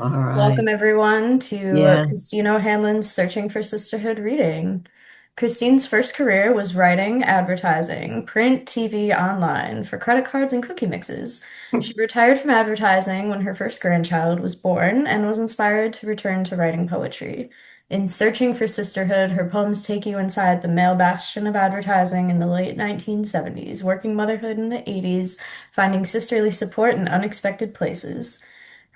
All right. Welcome, everyone, to Yeah. Christine O'Hanlon's Searching for Sisterhood reading. Christine's first career was writing, advertising, print, TV, online for credit cards and cookie mixes. She retired from advertising when her first grandchild was born and was inspired to return to writing poetry. In Searching for Sisterhood, her poems take you inside the male bastion of advertising in the late 1970s, working motherhood in the 80s, finding sisterly support in unexpected places.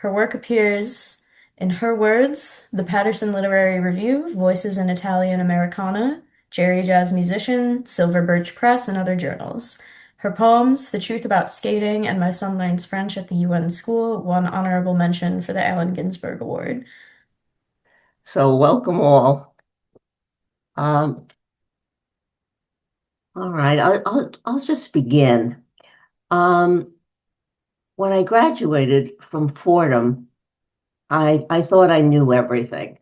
Her work appears in her words, the Patterson Literary Review, Voices in Italian Americana, Jerry Jazz Musician, Silver Birch Press, and other journals. Her poems, The Truth About Skating and My Son Learns French at the UN School, won honorable mention for the Allen Ginsberg Award. So welcome all. Um, all right. I'll just begin. Um, when I graduated from Fordham, I thought I knew everything,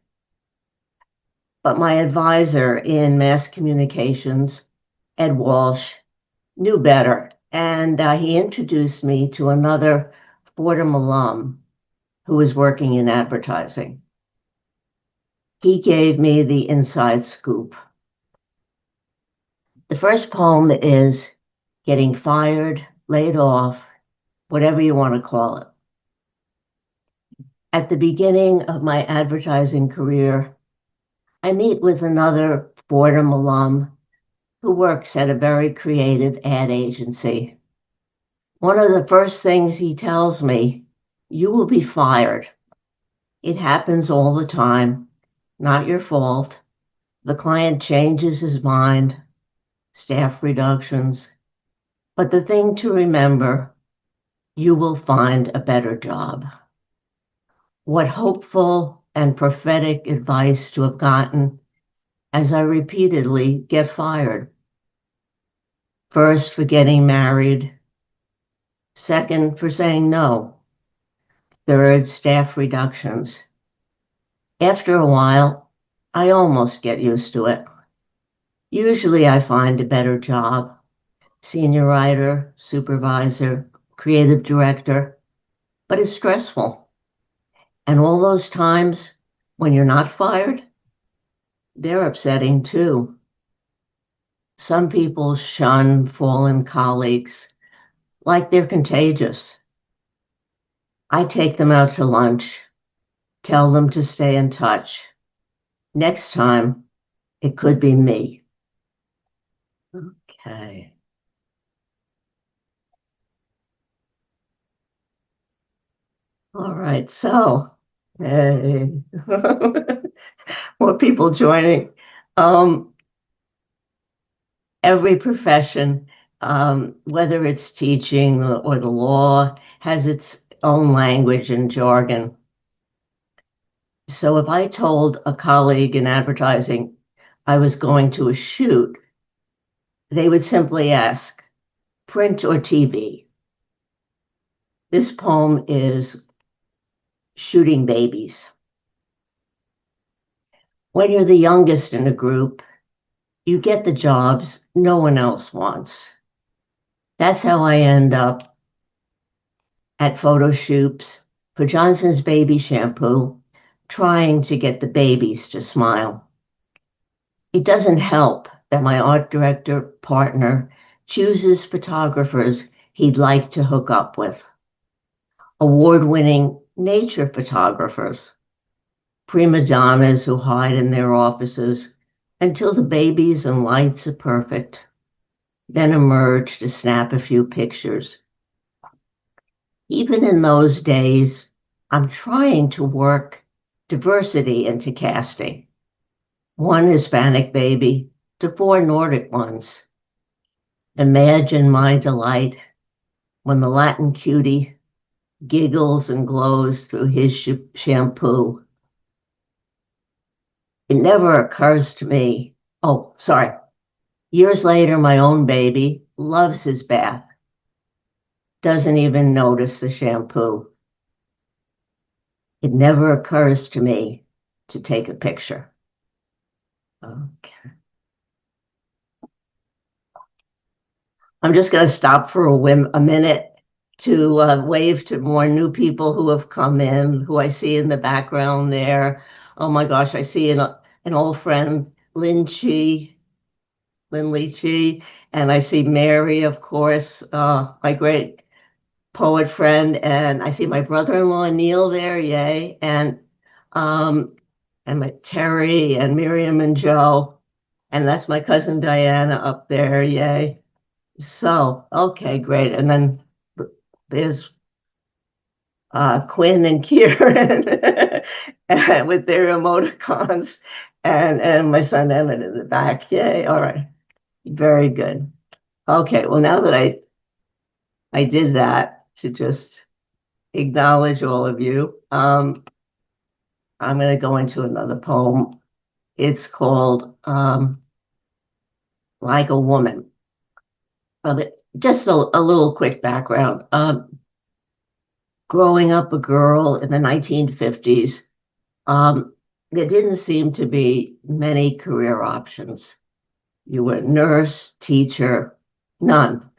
but my advisor in mass communications, Ed Walsh, knew better, and he introduced me to another Fordham alum who was working in advertising. He gave me the inside scoop. The first poem is Getting Fired, Laid Off, whatever you want to call it. At the beginning of my advertising career, I meet with another Fordham alum who works at a very creative ad agency. One of the first things he tells me, you will be fired. It happens all the time, not your fault. The client changes his mind, staff reductions. But the thing to remember, you will find a better job. What hopeful and prophetic advice to have gotten as I repeatedly get fired. First, for getting married. Second, for saying no. Third, staff reductions. After a while, I almost get used to it. Usually, I find a better job. Senior writer, supervisor, creative director, but it's stressful. And all those times when you're not fired, they're upsetting too. Some people shun fallen colleagues like they're contagious. I take them out to lunch, tell them to stay in touch. Next time, it could be me. Okay. All right. So, hey, more people joining. Um, every profession, whether it's teaching or the law, has its own language and jargon. So if I told a colleague in advertising I was going to a shoot, they would simply ask, print or TV? This poem is Shooting Babies. When you're the youngest in a group, you get the jobs no one else wants. That's how I end up at photo shoots for Johnson's baby shampoo, trying to get the babies to smile. It doesn't help that my art director partner chooses photographers he'd like to hook up with. Award-winning nature photographers, prima donnas who hide in their offices until the babies and lights are perfect, then emerge to snap a few pictures. Even in those days, I'm trying to work diversity into casting. One Hispanic baby to four Nordic ones. Imagine my delight when the Latin cutie giggles and glows through his shampoo. It never occurs to me. Oh, sorry. Years later, my own baby loves his bath, doesn't even notice the shampoo. It never occurs to me to take a picture. Okay. I'm just going to stop for a minute wave to more new people who have come in, who I see in the background there. Oh my gosh, I see an old friend, Lynn Chi, and I see Mary, of course, my great poet friend, and I see my brother-in-law Neil there, yay, um, and my Terry and Miriam and Joe, and that's my cousin Diana up there, yay. So, okay, great. And then there's Quinn and Kieran with their emoticons, and my son Emmett in the back. Yay! All right, very good. Okay, well now that I did that to just acknowledge all of you, I'm going to go into another poem. It's called "Like a Woman." Just a little quick background. Growing up a girl in the 1950s, there didn't seem to be many career options. You were nurse, teacher, none.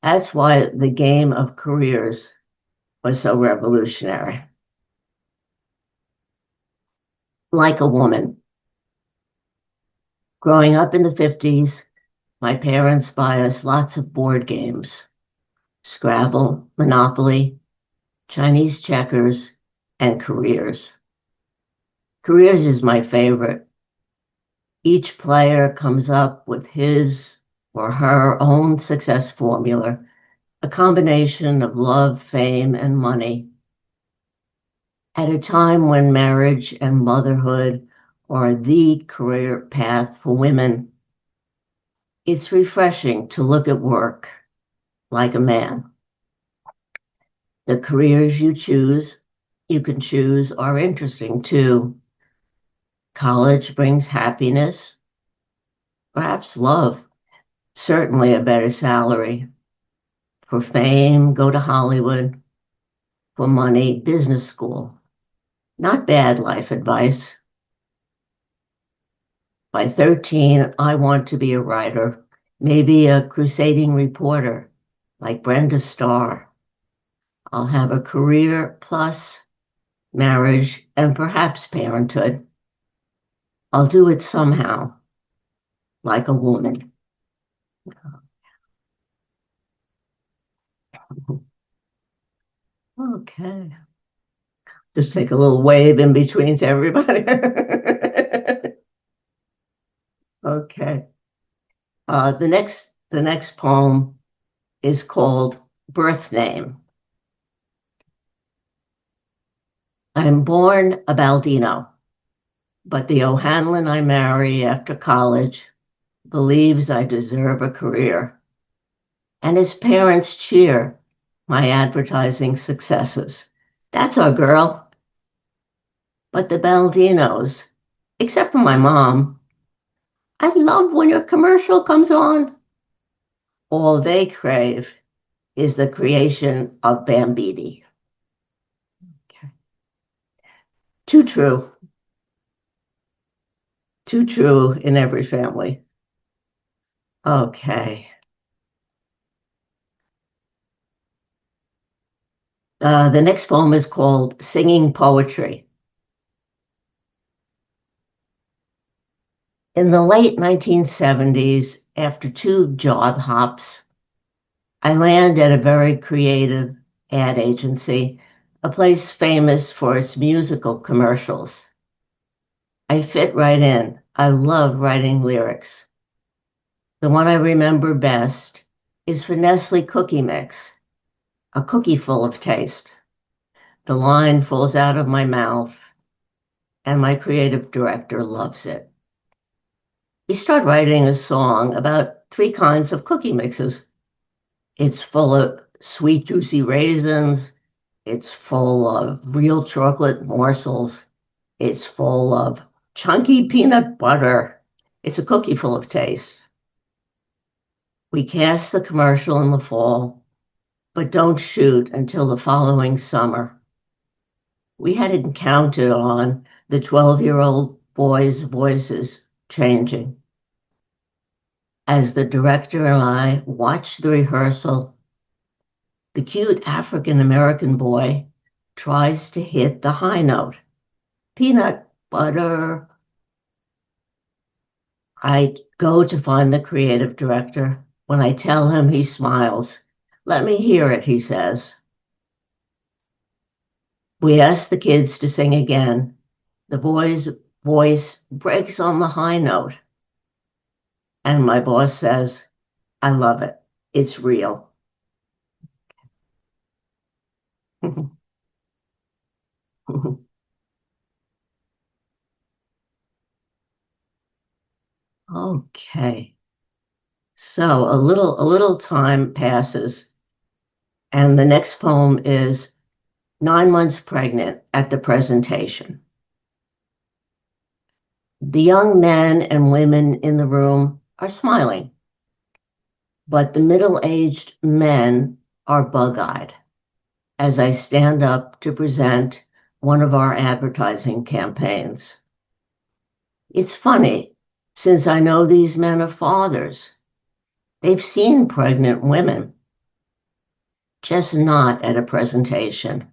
That's why the game of careers was so revolutionary. Like a woman. Growing up in the 50s, my parents buy us lots of board games: Scrabble, Monopoly, Chinese checkers, and careers. Careers is my favorite. Each player comes up with his or her own success formula, a combination of love, fame, and money. At a time when marriage and motherhood are the career path for women, it's refreshing to look at work like a man. The careers you can choose are interesting too. College brings happiness, perhaps love, certainly a better salary. For fame, go to Hollywood. For money, business school. Not bad life advice. By 13, I want to be a writer, maybe a crusading reporter like Brenda Starr. I'll have a career plus marriage and perhaps parenthood. I'll do it somehow, like a woman. Okay. Just take a little wave in between to everybody. Okay. The next poem is called Birth Name. I'm born a Baldino, but the O'Hanlon I marry after college believes I deserve a career, and his parents cheer my advertising successes. That's our girl. But the Baldinos, except for my mom, I love when your commercial comes on. All they crave is the creation of Bambini. Okay. Too true. Too true in every family. Okay. The next poem is called Singing Poetry. In the late 1970s, after 2 job hops, I land at a very creative ad agency, a place famous for its musical commercials. I fit right in. I love writing lyrics. The one I remember best is for Nestle Cookie Mix, a cookie full of taste. The line falls out of my mouth, and my creative director loves it. We start writing a song about 3 kinds of cookie mixes. It's full of sweet, juicy raisins. It's full of real chocolate morsels. It's full of chunky peanut butter. It's a cookie full of taste. We cast the commercial in the fall, but don't shoot until the following summer. We hadn't counted on the 12-year-old boys' voices changing. As the director and I watched the rehearsal, The cute African American boy tries to hit the high note. Peanut butter. I go to find the creative director. When I tell him, he smiles. Let me hear it, he says. We ask the kids to sing again. The boy's voice breaks on the high note. And my boss says, I love it. It's real. Okay. So a little time passes, and the next poem is 9 months pregnant at the presentation. The young men and women in the room are smiling, but the middle-aged men are bug-eyed as I stand up to present one of our advertising campaigns. It's funny, since I know these men are fathers. They've seen pregnant women, just not at a presentation.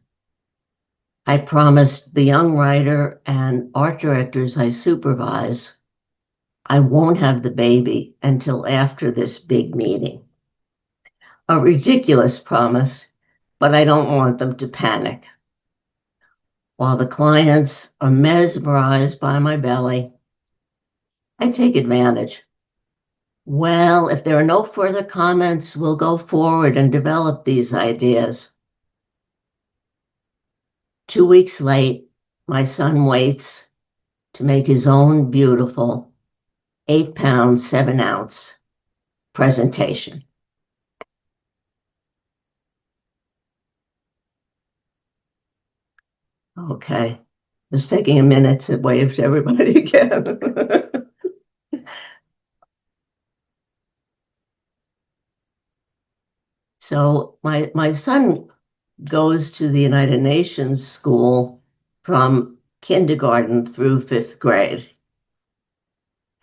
I promised the young writer and art directors I supervise I won't have the baby until after this big meeting. A ridiculous promise, but I don't want them to panic. While the clients are mesmerized by my belly, I take advantage. Well, if there are no further comments, we'll go forward and develop these ideas. 2 weeks late, my son waits to make his own beautiful 8-pound, 7-ounce presentation. Okay, just taking a minute to wave to everybody again. So my son goes to the United Nations school from kindergarten through 5th grade.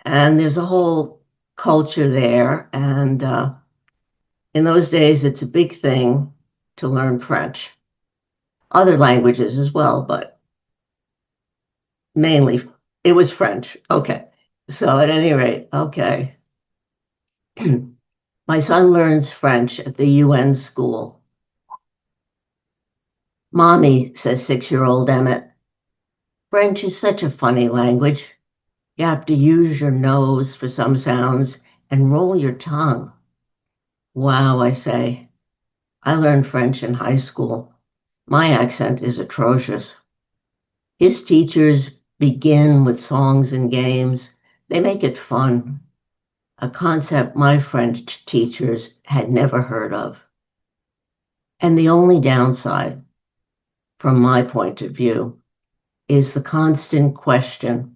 And there's a whole culture there. And in those days, it's a big thing to learn French, other languages as well, but mainly it was French. Okay. So at any rate, okay. My son learns French at the UN school. Mommy, says 6-year-old Emmett, French is such a funny language. You have to use your nose for some sounds and roll your tongue. Wow, I say. I learned French in high school. My accent is atrocious. His teachers begin with songs and games. They make it fun, a concept my French teachers had never heard of. And the only downside, from my point of view, is the constant question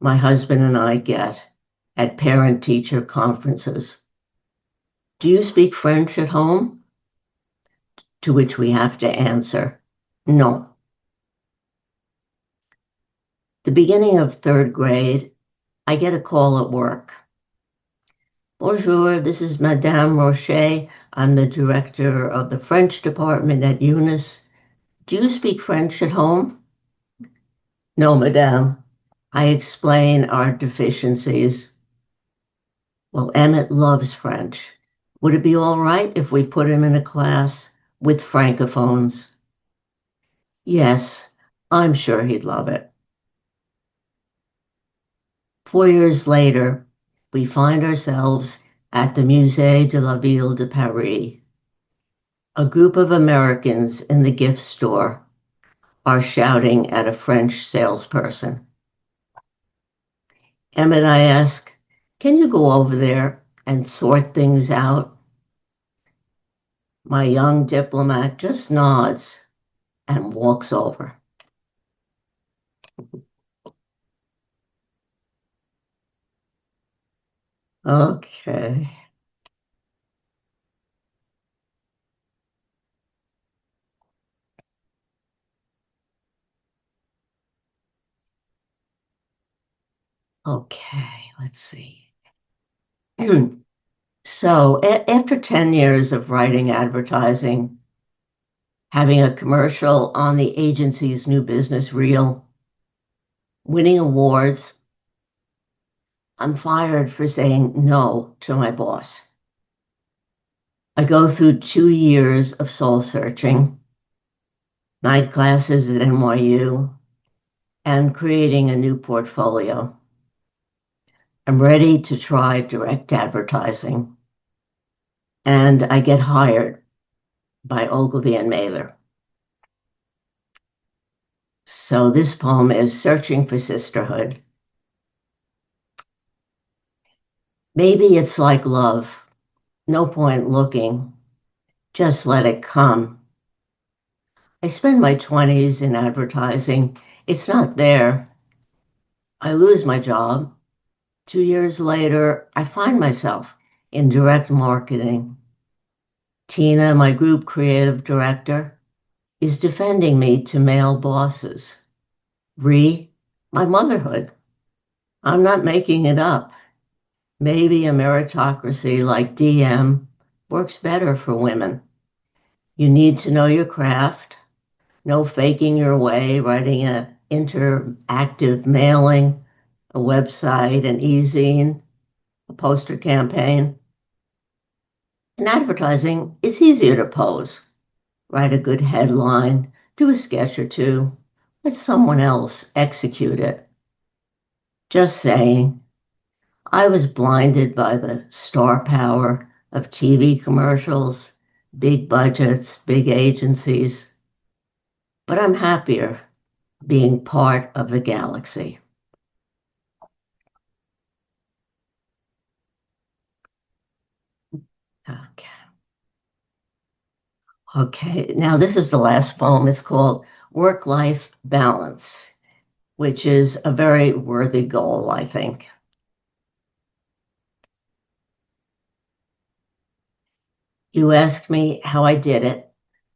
my husband and I get at parent-teacher conferences. Do you speak French at home? To which we have to answer, no. The beginning of 3rd grade, I get a call at work. Bonjour, this is Madame Rocher. I'm the director of the French department at UNIS. Do you speak French at home? No, Madame. I explain our deficiencies. Well, Emmett loves French. Would it be all right if we put him in a class with francophones? Yes, I'm sure he'd love it. 4 years later, we find ourselves at the Musée de la Ville de Paris. A group of Americans in the gift store are shouting at a French salesperson. Emmett and I ask, can you go over there and sort things out? My young diplomat just nods and walks over. Okay. Okay, let's see. So after 10 years of writing advertising, having a commercial on the agency's new business reel, winning awards. I'm fired for saying no to my boss. I go through 2 years of soul searching, night classes at NYU, and creating a new portfolio. I'm ready to try direct advertising, and I get hired by Ogilvy and Mather. So this poem is Searching for Sisterhood. Maybe it's like love. No point looking. Just let it come. I spend my 20s in advertising. It's not there. I lose my job. 2 years later, I find myself in direct marketing. Tina, my group creative director, is defending me to male bosses. My motherhood. I'm not making it up. Maybe a meritocracy like DM works better for women. You need to know your craft, no faking your way, writing an interactive mailing, a website, an e-zine, a poster campaign. In advertising, it's easier to pose. Write a good headline, do a sketch or two, let someone else execute it. Just saying, I was blinded by the star power of TV commercials, big budgets, big agencies, but I'm happier being part of the galaxy. Okay. Okay, now this is the last poem. It's called Work-Life Balance, which is a very worthy goal, I think. You asked me how I did it.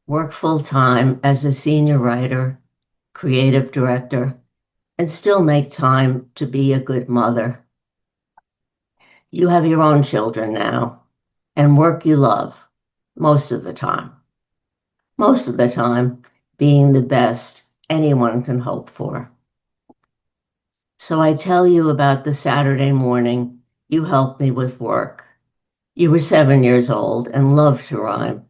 Work full-time as a senior writer, creative director, and still make time to be a good mother. You have your own children now, and work you love most of the time. Most of the time, being the best anyone can hope for. So I tell you about the Saturday morning you helped me with work. You were 7 years old and loved to rhyme.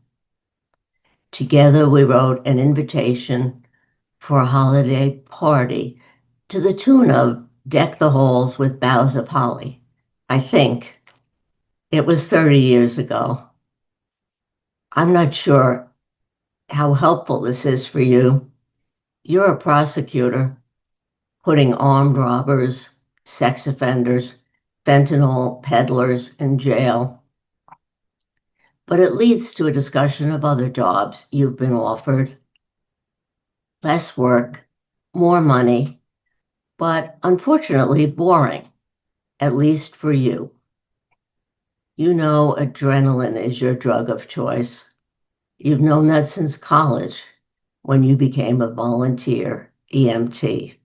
Together we wrote an invitation for a holiday party to the tune of Deck the Halls with Boughs of Holly. I think it was 30 years ago. I'm not sure how helpful this is for you. You're a prosecutor putting armed robbers, sex offenders, fentanyl peddlers in jail. But it leads to a discussion of other jobs you've been offered. Less work, more money, but unfortunately boring, at least for you. You know adrenaline is your drug of choice. You've known that since college, when you became a volunteer EMT.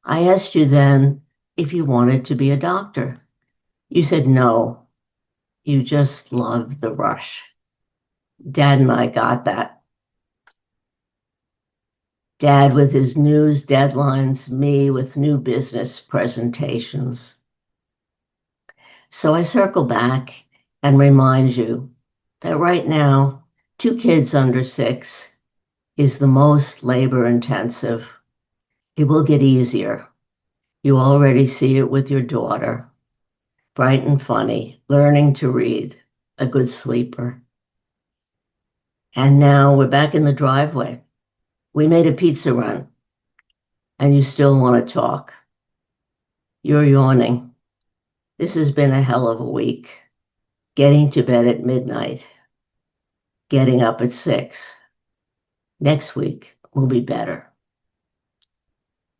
I asked you then if you wanted to be a doctor. You said no, you just loved the rush. Dad and I got that. Dad with his news deadlines, me with new business presentations. So I circle back and remind you that right now, 2 kids under 6 is the most labor intensive. It will get easier. You already see it with your daughter. Bright and funny, learning to read, a good sleeper. And now we're back in the driveway. We made a pizza run, and you still want to talk. You're yawning. This has been a hell of a week. Getting to bed at midnight, getting up at 6. Next week will be better.